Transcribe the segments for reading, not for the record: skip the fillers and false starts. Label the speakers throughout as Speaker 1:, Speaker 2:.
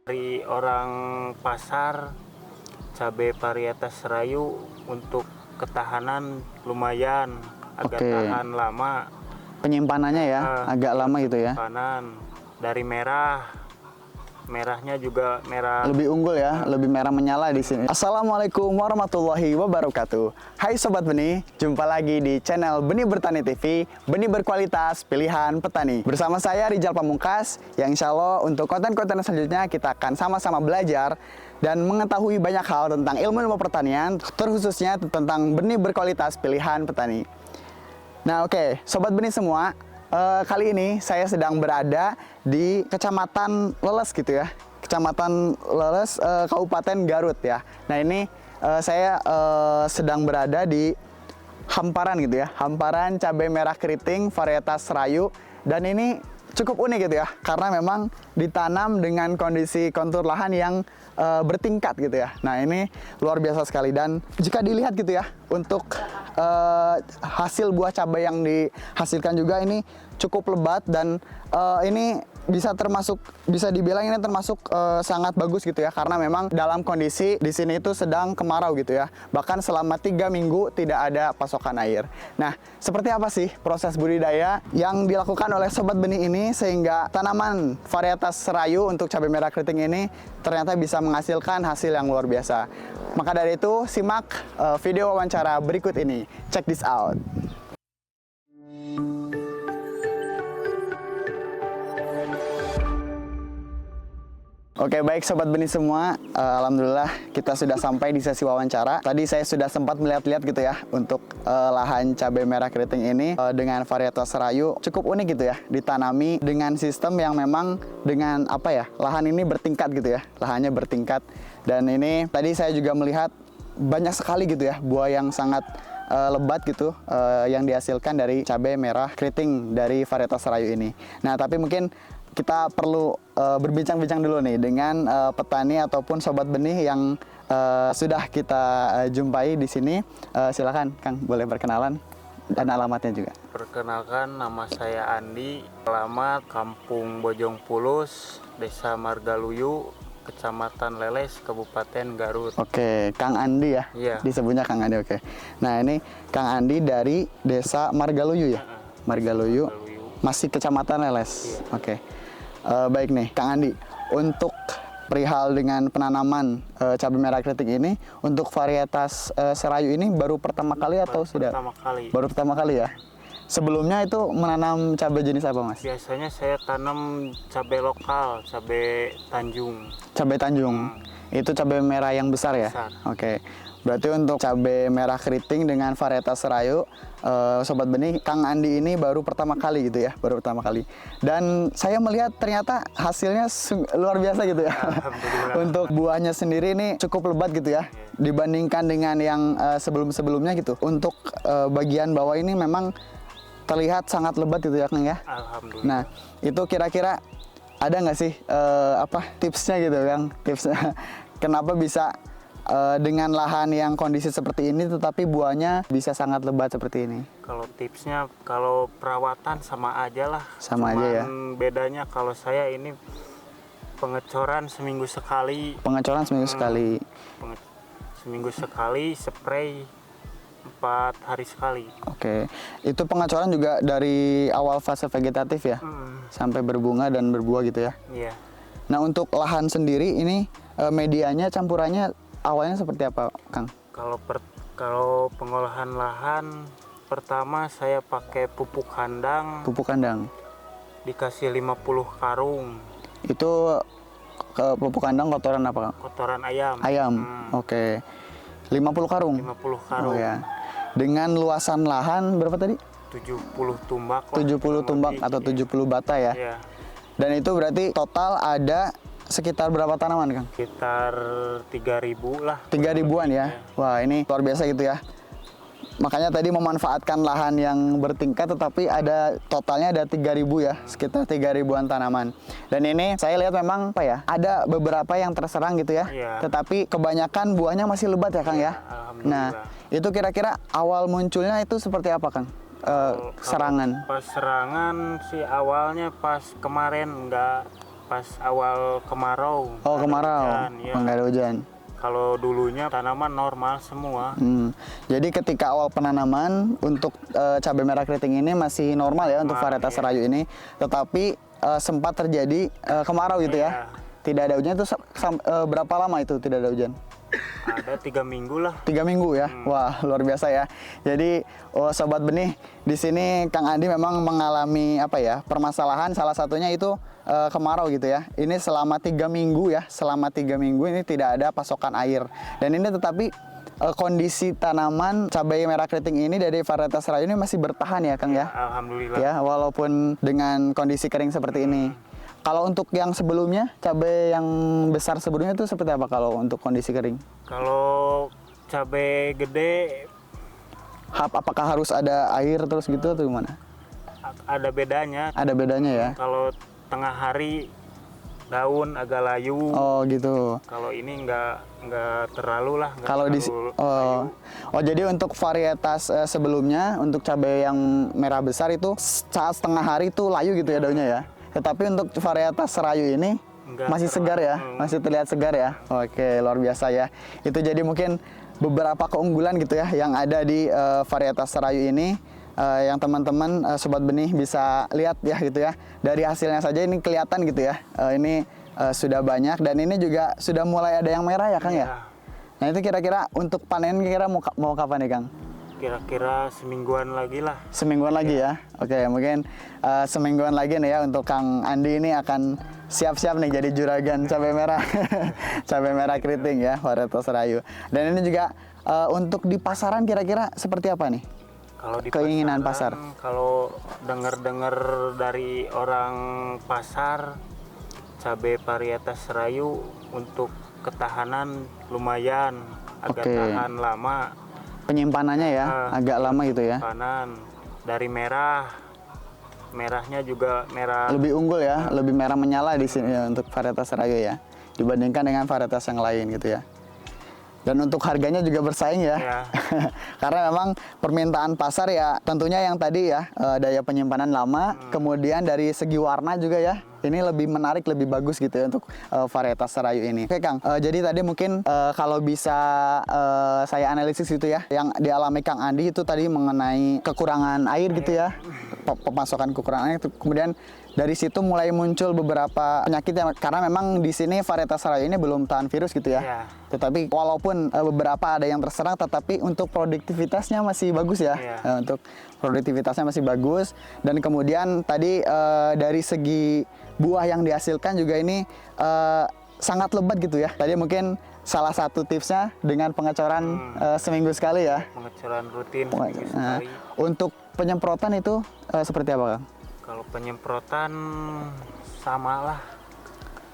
Speaker 1: Dari orang pasar, cabai varietas Serayu untuk ketahanan lumayan, agak tahan lama.
Speaker 2: Penyimpanannya ya agak lama gitu ya.
Speaker 1: Penyimpanan dari merahnya juga merah.
Speaker 2: Lebih unggul ya, lebih merah menyala di sini. Assalamualaikum warahmatullahi wabarakatuh. Hai Sobat Benih, jumpa lagi di channel Benih Bertani TV, benih berkualitas pilihan petani. Bersama saya Rijal Pamungkas, yang insya Allah untuk konten-konten selanjutnya kita akan sama-sama belajar dan mengetahui banyak hal tentang ilmu-ilmu pertanian, terkhususnya tentang benih berkualitas pilihan petani. Nah oke, Sobat Benih semua, kali ini saya sedang berada di Kecamatan Leles gitu ya, Kecamatan Leles, Kabupaten Garut ya. Nah ini saya sedang berada di hamparan gitu ya, hamparan cabai merah keriting varietas Serayu, dan ini cukup unik gitu ya, karena memang ditanam dengan kondisi kontur lahan yang bertingkat gitu ya. Nah ini luar biasa sekali, dan jika dilihat gitu ya, untuk hasil buah cabai yang dihasilkan juga ini cukup lebat, dan ini bisa dibilang ini termasuk sangat bagus gitu ya, karena memang dalam kondisi di sini itu sedang kemarau gitu ya, bahkan selama 3 minggu tidak ada pasokan air. Nah seperti apa sih proses budidaya yang dilakukan oleh Sobat Benih ini sehingga tanaman varietas Serayu untuk cabai merah keriting ini ternyata bisa menghasilkan hasil yang luar biasa? Maka dari itu simak video wawancara berikut ini. Check this out. Oke, baik Sobat Benih semua, alhamdulillah kita sudah sampai di sesi wawancara. Tadi saya sudah sempat melihat-lihat gitu ya, untuk lahan cabai merah keriting ini dengan varietas Serayu cukup unik gitu ya, ditanami dengan sistem yang memang dengan lahan ini bertingkat gitu ya, lahannya bertingkat. Dan ini tadi saya juga melihat banyak sekali gitu ya buah yang sangat lebat gitu yang dihasilkan dari cabai merah keriting dari varietas Serayu ini. Nah tapi mungkin kita perlu berbincang-bincang dulu nih dengan petani ataupun Sobat Benih yang sudah kita jumpai di sini. Silakan Kang, boleh perkenalan dan alamatnya juga.
Speaker 1: Perkenalkan, nama saya Andi, alamat Kampung Bojong Pulus, Desa Margaluyu, Kecamatan Leles, Kabupaten Garut.
Speaker 2: Oke, Kang Andi ya?
Speaker 1: Iya.
Speaker 2: Disebutnya Kang Andi, oke. Nah ini Kang Andi dari Desa Margaluyu ya? Margaluyu, masih Kecamatan Leles. Iya. Oke. Baik nih Kang Andi, untuk perihal dengan penanaman cabai merah keriting ini, untuk varietas Serayu ini baru pertama kali atau sudah?
Speaker 1: Pertama kali.
Speaker 2: Baru pertama kali ya? Sebelumnya itu menanam cabai jenis apa Mas?
Speaker 1: Biasanya saya tanam cabai lokal, cabai Tanjung.
Speaker 2: Cabai Tanjung, itu cabai merah yang besar ya?
Speaker 1: Besar.
Speaker 2: Oke, berarti untuk cabai merah keriting dengan varietas Serayu, Sobat Benih, Kang Andi ini baru pertama kali gitu ya, baru pertama kali. Dan saya melihat ternyata hasilnya luar biasa gitu ya. Untuk buahnya sendiri ini cukup lebat gitu ya, dibandingkan dengan yang sebelum-sebelumnya gitu. Untuk bagian bawah ini memang terlihat sangat lebat gitu ya Kang ya.
Speaker 1: Alhamdulillah.
Speaker 2: Nah itu kira-kira ada nggak sih tipsnya gitu Kang, tipsnya kenapa bisa dengan lahan yang kondisi seperti ini tetapi buahnya bisa sangat lebat seperti ini?
Speaker 1: Kalau tipsnya, kalau perawatan sama aja lah.
Speaker 2: Sama aja ya.
Speaker 1: Bedanya kalau saya ini pengecoran seminggu sekali.
Speaker 2: Pengecoran seminggu sekali.
Speaker 1: Seminggu sekali, spray 4 hari sekali.
Speaker 2: Oke, itu pengecoran juga dari awal fase vegetatif ya, sampai berbunga dan berbuah gitu ya.
Speaker 1: Iya.
Speaker 2: Nah untuk lahan sendiri ini medianya campurannya awalnya seperti apa Kang?
Speaker 1: Kalau pengolahan lahan, pertama saya pakai pupuk kandang.
Speaker 2: Pupuk kandang.
Speaker 1: Dikasih 50 karung.
Speaker 2: Itu pupuk kandang kotoran apa?
Speaker 1: Kotoran ayam.
Speaker 2: Ayam. Oke. 50 karung.
Speaker 1: 50 karung.
Speaker 2: Oh ya. Dengan luasan lahan berapa tadi?
Speaker 1: 70 tumbak.
Speaker 2: 70 tumbak atau 70 bata ya.
Speaker 1: Iya.
Speaker 2: Dan itu berarti total ada sekitar berapa tanaman Kang?
Speaker 1: Sekitar 3.000 lah.
Speaker 2: 3.000-an ya. Wah, ini luar biasa gitu ya. Makanya tadi memanfaatkan lahan yang bertingkat, tetapi ada totalnya ada 3.000 ya, sekitar 3.000-an tanaman. Dan ini saya lihat memang apa ya, ada beberapa yang terserang gitu ya,
Speaker 1: Iya.
Speaker 2: tetapi kebanyakan buahnya masih lebat ya Kang ya.
Speaker 1: Alhamdulillah.
Speaker 2: Nah, itu kira-kira awal munculnya itu seperti apa Kang? Serangan.
Speaker 1: Pas serangan sih awalnya pas kemarin, nggak pas awal kemarau.
Speaker 2: Oh,
Speaker 1: Nggak ada
Speaker 2: kemarau.
Speaker 1: hujan, ya.
Speaker 2: Oh, nggak ada hujan.
Speaker 1: Kalau dulunya tanaman normal semua.
Speaker 2: Jadi ketika awal penanaman untuk cabai merah keriting ini masih normal ya untuk
Speaker 1: Normal,
Speaker 2: varietas
Speaker 1: iya.
Speaker 2: Serayu ini, tetapi sempat terjadi kemarau gitu ya.
Speaker 1: Iya.
Speaker 2: Tidak ada hujan itu berapa lama itu tidak ada hujan?
Speaker 1: Ada 3 minggu lah.
Speaker 2: 3 minggu ya. Wah, luar biasa ya. Jadi sobat benih, di sini Kang Andi memang mengalami apa ya, permasalahan, salah satunya itu kemarau gitu ya. Ini selama 3 minggu ya, selama 3 minggu ini tidak ada pasokan air. Dan ini tetapi kondisi tanaman cabai merah keriting ini dari varietas Serayu ini masih bertahan ya Kang ya.
Speaker 1: Alhamdulillah.
Speaker 2: Ya, walaupun dengan kondisi kering seperti ini. Kalau untuk yang sebelumnya, cabai yang besar sebelumnya itu seperti apa kalau untuk kondisi kering?
Speaker 1: Kalau cabai gede
Speaker 2: Apakah harus ada air terus gitu atau gimana?
Speaker 1: ada bedanya.
Speaker 2: Ada bedanya ya?
Speaker 1: Kalau tengah hari daun agak layu.
Speaker 2: Oh gitu.
Speaker 1: Kalau ini nggak terlalu lah. nggak
Speaker 2: Kalau di
Speaker 1: terlalu layu.
Speaker 2: jadi untuk varietas sebelumnya untuk cabai yang merah besar itu saat setengah hari itu layu gitu ya daunnya ya. Tetapi untuk varietas Serayu ini
Speaker 1: Nggak
Speaker 2: masih segar ya, masih terlihat segar ya. Oke, luar biasa ya. Itu jadi mungkin beberapa keunggulan gitu ya yang ada di varietas Serayu ini. Yang teman-teman sobat benih bisa lihat ya gitu ya. Dari hasilnya saja ini kelihatan gitu ya. Ini sudah banyak dan ini juga sudah mulai ada yang merah ya Kang ya.
Speaker 1: Iya.
Speaker 2: Nah itu kira-kira untuk panen kira-kira mau kapan nih Kang?
Speaker 1: Kira-kira semingguan lagi lah.
Speaker 2: Semingguan lagi ya. Oke, mungkin semingguan lagi nih ya untuk Kang Andi ini akan siap-siap nih jadi juragan cabai merah. Cabai merah keriting ya, varietas Serayu. Dan ini juga untuk di pasaran kira-kira seperti apa nih?
Speaker 1: Kalau di
Speaker 2: Keinginan pasar.
Speaker 1: pasaran, kalau dengar-dengar dari orang pasar, cabai varietas Serayu untuk ketahanan lumayan, agak
Speaker 2: Oke.
Speaker 1: tahan lama.
Speaker 2: Penyimpanannya ya, agak lama gitu ya.
Speaker 1: Kanan dari merahnya juga merah.
Speaker 2: Lebih unggul ya, lebih merah menyala di sini ya, untuk varietas Serayu ya, dibandingkan dengan varietas yang lain gitu ya. Dan untuk harganya juga bersaing ya.
Speaker 1: Ya.
Speaker 2: Karena memang permintaan pasar ya tentunya yang tadi ya, daya penyimpanan lama, kemudian dari segi warna juga ya. Ini lebih menarik, lebih bagus gitu ya untuk varietas Serayu ini. Oke Kang, jadi tadi mungkin kalau bisa saya analisis gitu ya, yang dialami Kang Andi itu tadi mengenai kekurangan air gitu ya, pemasokan kekurangan air. Kemudian dari situ mulai muncul beberapa penyakit ya, karena memang di sini varietas Serayu ini belum tahan virus gitu ya.
Speaker 1: Iya.
Speaker 2: Tetapi walaupun beberapa ada yang terserang, tetapi untuk produktivitasnya masih bagus ya.
Speaker 1: Iya.
Speaker 2: Untuk produktivitasnya masih bagus. Dan kemudian tadi dari segi buah yang dihasilkan juga ini sangat lebat gitu ya. Tadi mungkin salah satu tipsnya dengan pengecoran seminggu sekali ya.
Speaker 1: Pengecoran rutin
Speaker 2: Nah,
Speaker 1: seminggu sekali.
Speaker 2: untuk penyemprotan itu seperti apa Kang?
Speaker 1: Kalau penyemprotan sama lah,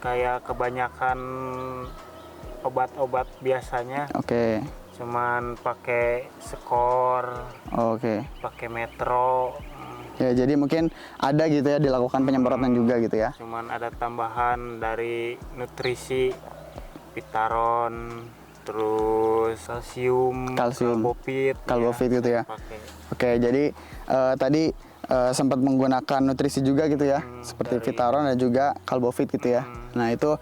Speaker 1: kayak kebanyakan obat-obat biasanya,
Speaker 2: Oke.
Speaker 1: cuman pakai skor,
Speaker 2: Oke.
Speaker 1: pakai metro,
Speaker 2: Ya, jadi mungkin ada gitu ya dilakukan penyemprotan juga gitu ya.
Speaker 1: cuman ada tambahan dari nutrisi, Vitaron, terus kalsium,
Speaker 2: Kalbofit gitu ya.
Speaker 1: pakai.
Speaker 2: Oke, jadi tadi sempat menggunakan nutrisi juga gitu ya, seperti
Speaker 1: dari-
Speaker 2: Vitaron dan juga Kalbofit gitu ya. Nah itu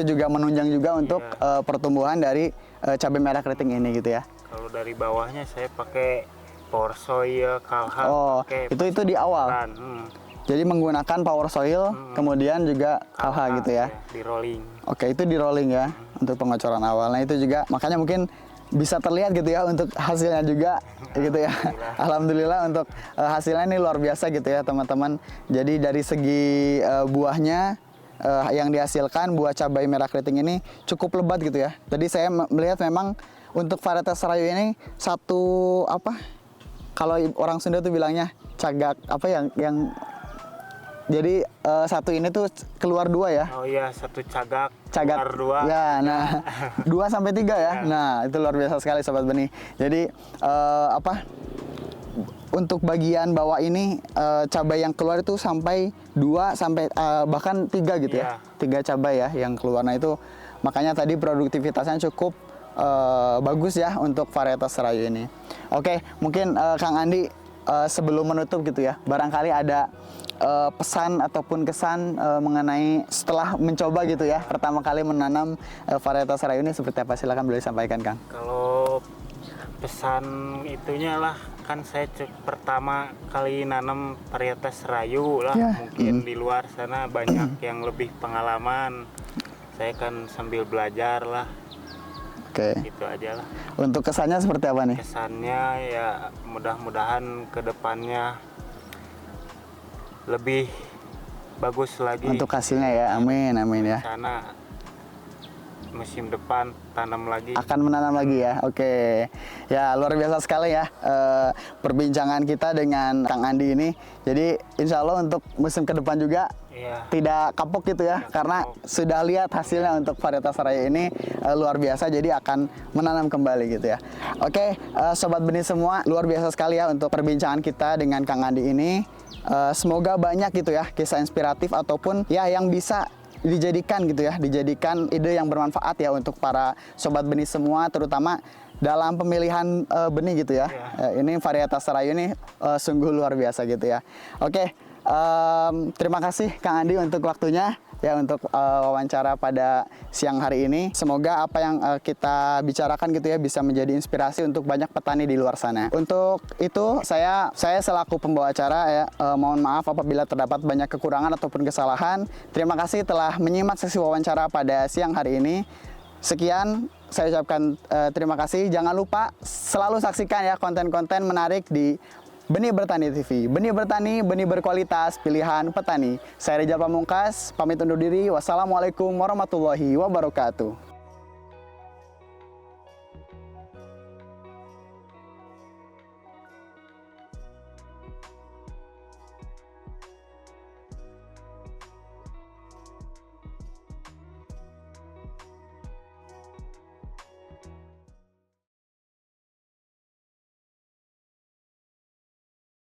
Speaker 2: juga menunjang juga untuk pertumbuhan dari cabai merah keriting ini gitu ya.
Speaker 1: Kalau dari bawahnya saya pakai Power Soil, Kalha,
Speaker 2: Oh,
Speaker 1: pakai
Speaker 2: itu di awal.
Speaker 1: penyemprotan.
Speaker 2: Jadi menggunakan Power Soil, kemudian juga Kalha gitu ya.
Speaker 1: Di rolling.
Speaker 2: Oke, itu di rolling ya untuk pengecoran awal. Nah itu juga makanya mungkin bisa terlihat gitu ya untuk hasilnya juga gitu ya. Alhamdulillah untuk hasilnya ini luar biasa gitu ya teman-teman. Jadi dari segi buahnya yang dihasilkan, buah cabai merah keriting ini cukup lebat gitu ya. Tadi saya melihat memang untuk varietas Serayu ini satu apa? Kalau orang Sunda tuh bilangnya cagak apa yang jadi satu ini tuh keluar dua ya.
Speaker 1: Oh iya, satu cagak
Speaker 2: Cagak
Speaker 1: keluar dua.
Speaker 2: ya, nah 2 sampai 3 ya. Nah itu luar biasa sekali sobat benih. Jadi untuk bagian bawah ini cabai yang keluar itu sampai 2 sampai bahkan 3 gitu ya. 3 cabai ya yang keluar. Nah itu makanya tadi produktivitasnya cukup bagus ya untuk varietas Serayu ini. Oke, mungkin Kang Andi sebelum menutup gitu ya, barangkali ada pesan ataupun kesan mengenai setelah mencoba gitu ya pertama kali menanam varietas Serayu ini seperti apa, silakan boleh disampaikan Kang.
Speaker 1: Kalau pesan itunya lah, kan saya pertama kali nanam varietas Serayu lah, mungkin di luar sana banyak yang lebih pengalaman, saya kan sambil belajar lah.
Speaker 2: Oke.
Speaker 1: Gitu aja lah.
Speaker 2: Untuk kesannya seperti apa nih?
Speaker 1: Kesannya ya mudah-mudahan ke depannya lebih bagus lagi.
Speaker 2: Untuk hasilnya ya, amin amin ya.
Speaker 1: Sana musim depan tanam lagi.
Speaker 2: Akan menanam lagi ya, oke. Ya luar biasa sekali ya perbincangan kita dengan Kang Andi ini. Jadi insya Allah untuk musim ke depan juga tidak kapok gitu ya, karena sudah lihat hasilnya untuk varietas Serayu ini luar biasa, jadi akan menanam kembali gitu ya. Oke, Sobat Benih semua, luar biasa sekali ya untuk perbincangan kita dengan Kang Andi ini. Semoga banyak gitu ya kisah inspiratif ataupun ya yang bisa dijadikan gitu ya, dijadikan ide yang bermanfaat ya untuk para Sobat Benih semua, terutama dalam pemilihan benih gitu ya. Ini varietas Serayu ini sungguh luar biasa gitu ya. Oke, terima kasih Kang Andi untuk waktunya ya, untuk wawancara pada siang hari ini. Semoga apa yang kita bicarakan gitu ya bisa menjadi inspirasi untuk banyak petani di luar sana. Untuk itu saya selaku pembawa acara ya mohon maaf apabila terdapat banyak kekurangan ataupun kesalahan. Terima kasih telah menyimak sesi wawancara pada siang hari ini. Sekian saya ucapkan terima kasih. Jangan lupa selalu saksikan ya konten-konten menarik di Benih Bertani TV. Benih bertani, benih berkualitas, pilihan petani. Saya Rizal Pamungkas, pamit undur diri. Wassalamualaikum warahmatullahi wabarakatuh.